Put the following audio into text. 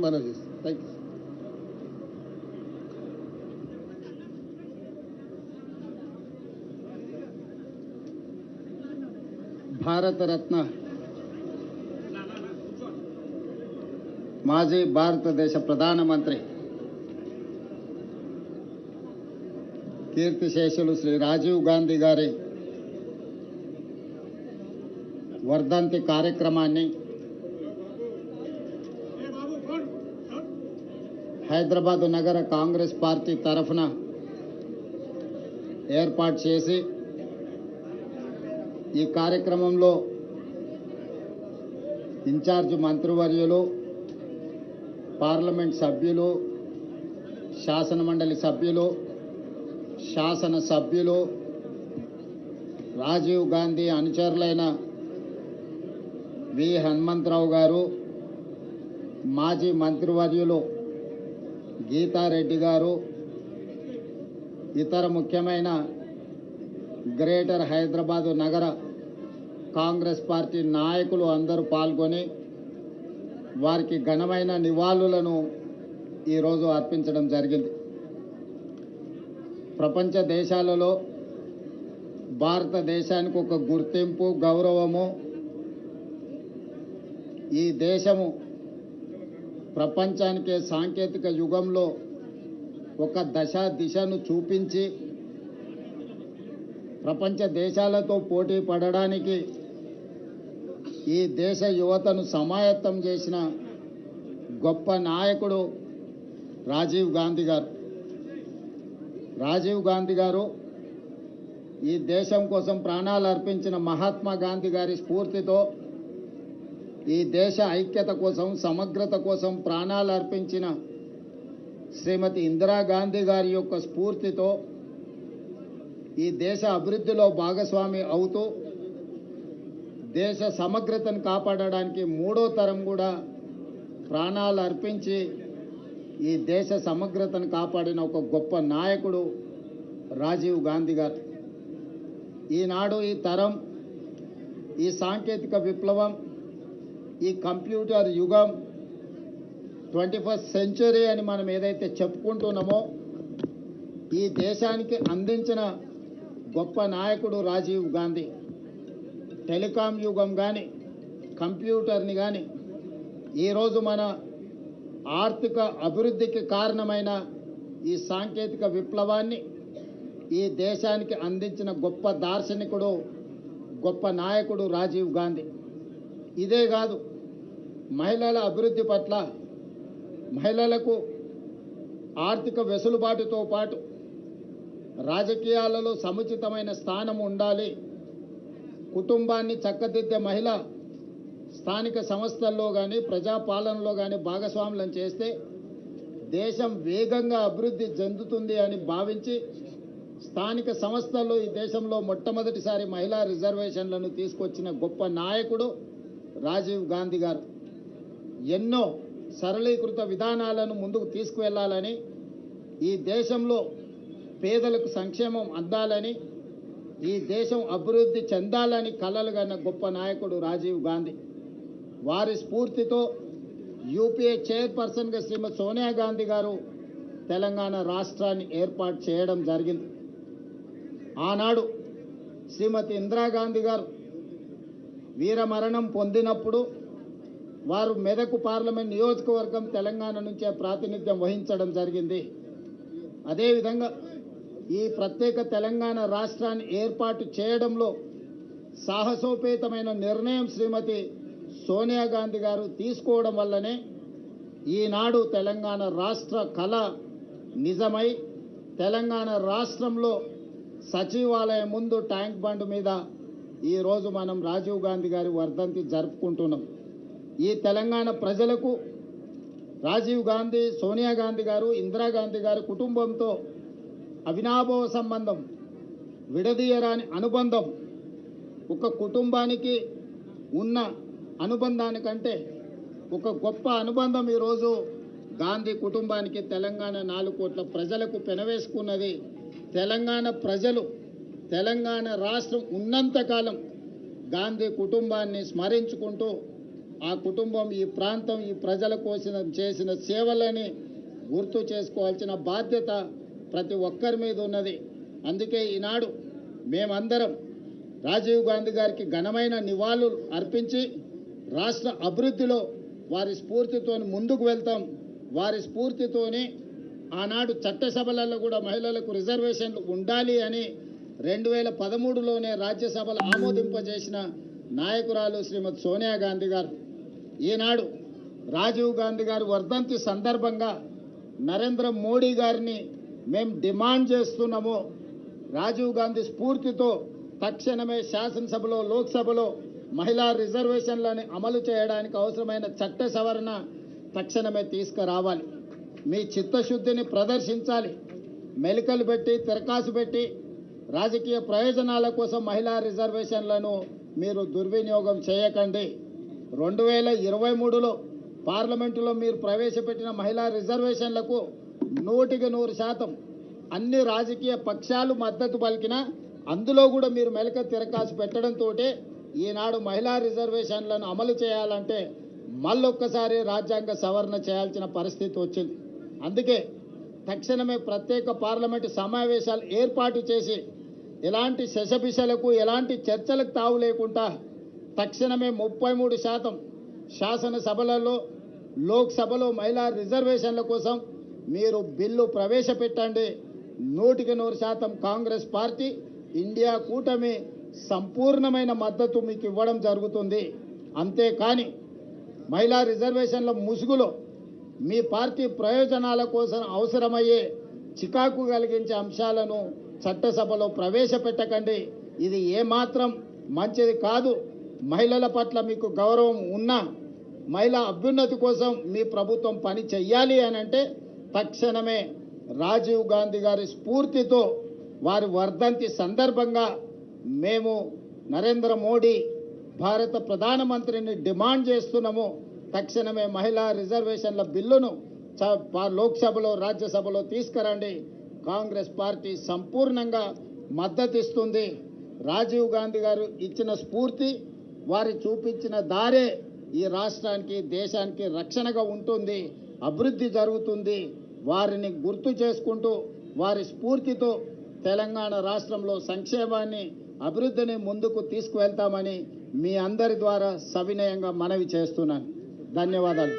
మనవి చేస్తాం. Thank you. Bharat Ratna మాజీ భారతదేశ ప్రధానమంత్రి కీర్తిశేషులు శ్రీ రాజీవ్ గాంధీ గారి వర్ధంతి కార్యక్రమాన్ని హైదరాబాద్ నగర కాంగ్రెస్ పార్టీ తరఫున ఏర్పాటు చేసి ఈ కార్యక్రమంలో ఇన్ఛార్జ్ మంత్రివర్యులు, పార్లమెంట్ సభ్యులు, శాసనమండలి సభ్యులు, శాసన సభ్యులు, రాజీవ్ గాంధీ అనుచరులైన వి హనుమంతరావు గారు, మాజీ మంత్రివర్యులు గీతారెడ్డి గారు, ఇతర ముఖ్యమైన గ్రేటర్ హైదరాబాద్ నగర కాంగ్రెస్ పార్టీ నాయకులు అందరూ పాల్గొని వారికి ఘనమైన నివాళులను ఈరోజు అర్పించడం జరిగింది. ప్రపంచ దేశాలలో భారతదేశానికి ఒక గుర్తింపు, గౌరవము, ఈ దేశము ప్రపంచానికే సాంకేతిక యుగంలో ఒక దిశను చూపించి ప్రపంచ దేశాలతో పోటీ పడడానికి ఈ దేశ యువతను సమాయత్తం చేసిన గొప్ప నాయకుడు రాజీవ్ గాంధీ గారు. రాజీవ్ గాంధీ గారు ఈ దేశం కోసం ప్రాణాలు అర్పించిన మహాత్మా గాంధీ గారి స్ఫూర్తితో, ఈ దేశ ఐక్యత కోసం, సమగ్రత కోసం ప్రాణాలు అర్పించిన శ్రీమతి ఇందిరాగాంధీ గారి యొక్క స్ఫూర్తితో ఈ దేశ అభివృద్ధిలో భాగస్వామి అవుతూ దేశ సమగ్రతను కాపాడడానికి మూడో తరం కూడా ప్రాణాలు అర్పించి ఈ దేశ సమగ్రతను కాపాడిన ఒక గొప్ప నాయకుడు రాజీవ్ గాంధీ గారు. ఈనాడు ఈ తరం, ఈ సాంకేతిక విప్లవం, ఈ కంప్యూటర్ యుగం, 21st సెంచరీ అని మనం ఏదైతే చెప్పుకుంటున్నామో ఈ దేశానికి అందించిన గొప్ప నాయకుడు రాజీవ్ గాంధీ. టెలికాం యుగం కానీ, కంప్యూటర్ని కానీ, ఈరోజు మన ఆర్థిక అభివృద్ధికి కారణమైన ఈ సాంకేతిక విప్లవాన్ని ఈ దేశానికి అందించిన గొప్ప దార్శనికుడు, గొప్ప నాయకుడు రాజీవ్ గాంధీ. ఇదే కాదు, మహిళల అభివృద్ధి పట్ల, మహిళలకు ఆర్థిక వెసులుబాటుతో పాటు రాజకీయాలలో సముచితమైన స్థానం ఉండాలి, కుటుంబాన్ని చక్కదిద్దే మహిళ స్థానిక సంస్థల్లో కానీ ప్రజాపాలనలో కానీ భాగస్వాములను చేస్తే దేశం వేగంగా అభివృద్ధి చెందుతుంది అని భావించి స్థానిక సంస్థల్లో ఈ దేశంలో మొట్టమొదటిసారి మహిళా రిజర్వేషన్లను తీసుకొచ్చిన గొప్ప నాయకుడు రాజీవ్ గాంధీ గారు. ఎన్నో సరళీకృత విధానాలను ముందుకు తీసుకువెళ్లాలని, ఈ దేశంలో పేదలకు సంక్షేమం అందాలని, ఈ దేశం అభివృద్ధి చెందాలని కలలు కన్న గొప్ప నాయకుడు రాజీవ్ గాంధీ. వారి స్ఫూర్తితో యూపీఏ చైర్పర్సన్గా శ్రీమతి సోనియా గాంధీ గారు తెలంగాణ రాష్ట్రాన్ని ఏర్పాటు చేయడం జరిగింది. ఆనాడు శ్రీమతి ఇందిరాగాంధీ గారు వీరమరణం పొందినప్పుడు వారు మెదక్ పార్లమెంట్ నియోజకవర్గం తెలంగాణ నుంచే ప్రాతినిధ్యం వహించడం జరిగింది. అదేవిధంగా ఈ ప్రత్యేక తెలంగాణ రాష్ట్రాన్ని ఏర్పాటు చేయడంలో సాహసోపేతమైన నిర్ణయం శ్రీమతి సోనియా గాంధీ గారు తీసుకోవడం వల్లనే ఈనాడు తెలంగాణ రాష్ట్ర కళ నిజమై తెలంగాణ రాష్ట్రంలో సచివాలయం ముందు ట్యాంక్ బండ్ మీద ఈరోజు మనం రాజీవ్ గాంధీ గారి వర్ధంతి జరుపుకుంటున్నాం. ఈ తెలంగాణ ప్రజలకు రాజీవ్ గాంధీ, సోనియా గాంధీ గారు, ఇందిరాగాంధీ గారి కుటుంబంతో అవినాభావ సంబంధం, విడదీయరాని అనుబంధం. ఒక కుటుంబానికి ఉన్న అనుబంధానికంటే ఒక గొప్ప అనుబంధం ఈరోజు గాంధీ కుటుంబానికి, తెలంగాణ 4 కోట్ల ప్రజలకు పెనవేసుకున్నది. తెలంగాణ ప్రజలు, తెలంగాణ రాష్ట్రం ఉన్నంతకాలం గాంధీ కుటుంబాన్ని స్మరించుకుంటూ ఆ కుటుంబం, ఈ ప్రాంతం, ఈ ప్రజల కోసం చేసిన సేవలని గుర్తు చేసుకోవాల్సిన బాధ్యత ప్రతి ఒక్కరి మీద ఉన్నది. అందుకే ఈనాడు మేమందరం రాజీవ్ గాంధీ గారికి ఘనమైన నివాళులు అర్పించి రాష్ట్ర అభివృద్ధిలో వారి స్ఫూర్తితో ముందుకు వెళ్తాం. వారి స్ఫూర్తితోనే ఆనాడు చట్టసభలలో కూడా మహిళలకు రిజర్వేషన్లు ఉండాలి అని 2013లోనే రాజ్యసభలో ఆమోదింపజేసిన నాయకురాలు శ్రీమతి సోనియా గాంధీ గారు. ఈనాడు రాజీవ్ గాంధీ గారి వర్ధంతి సందర్భంగా నరేంద్ర మోడీ గారిని మేము డిమాండ్ చేస్తున్నాము. రాజీవ్ గాంధీ స్ఫూర్తితో తక్షణమే శాసనసభలో, లోక్సభలో మహిళా రిజర్వేషన్లను అమలు చేయడానికి అవసరమైన చట్ట సవరణ తక్షణమే తీసుకురావాలి. మీ చిత్తశుద్ధిని ప్రదర్శించాలి. మెలికలు పెట్టి, తిరకాసు పెట్టి రాజకీయ ప్రయోజనాల కోసం మహిళా రిజర్వేషన్లను మీరు దుర్వినియోగం చేయకండి. 2023లో పార్లమెంటులో మీరు ప్రవేశపెట్టిన మహిళా రిజర్వేషన్లకు 100% అన్ని రాజకీయ పక్షాలు మద్దతు పలికినా అందులో కూడా మీరు మెలక తిరకాసు పెట్టడంతో ఈనాడు మహిళా రిజర్వేషన్లను అమలు చేయాలంటే మళ్ళొక్కసారి రాజ్యాంగ సవరణ చేయాల్సిన పరిస్థితి వచ్చింది. అందుకే తక్షణమే ప్రత్యేక పార్లమెంటు సమావేశాలు ఏర్పాటు చేసి ఎలాంటి శశబిషలకు, ఎలాంటి చర్చలకు తావు లేకుండా తక్షణమే 33% శాసనసభలలో, లోక్సభలో మహిళా రిజర్వేషన్ల కోసం మీరు బిల్లు ప్రవేశపెట్టండి. 100% కాంగ్రెస్ పార్టీ, ఇండియా కూటమి సంపూర్ణమైన మద్దతు మీకు ఇవ్వడం జరుగుతుంది. అంతేకాని మహిళా రిజర్వేషన్ల ముసుగులో మీ పార్టీ ప్రయోజనాల కోసం అవసరమయ్యే చికాకు కలిగించే అంశాలను చట్టసభలో ప్రవేశపెట్టకండి. ఇది ఏమాత్రం మంచిది కాదు. మహిళల పట్ల మీకు గౌరవం ఉన్నా, మహిళా అభ్యున్నతి కోసం మీ ప్రభుత్వం పని చెయ్యాలి అని అంటే తక్షణమే రాజీవ్ గాంధీ గారి స్ఫూర్తితో వారి వర్ధంతి సందర్భంగా మేము నరేంద్ర మోడీ భారత ప్రధానమంత్రిని డిమాండ్ చేస్తున్నాము. తక్షణమే మహిళా రిజర్వేషన్ల బిల్లును లోక్సభలో, రాజ్యసభలో తీసుకురండి. కాంగ్రెస్ పార్టీ సంపూర్ణంగా మద్దతిస్తుంది. రాజీవ్ గాంధీ గారు ఇచ్చిన స్ఫూర్తి, వారి చూపించిన దారే ఈ రాష్ట్రానికి, దేశానికి రక్షణగా ఉంటుంది, అభివృద్ధి జరుగుతుంది. వారిని గుర్తు చేసుకుంటూ వారి స్ఫూర్తితో తెలంగాణ రాష్ట్రంలో సంక్షేమాన్ని, అభివృద్ధిని ముందుకు తీసుకువెళ్తామని మీ అందరి ద్వారా సవినయంగా మనవి చేస్తున్నాను. ధన్యవాదాలు.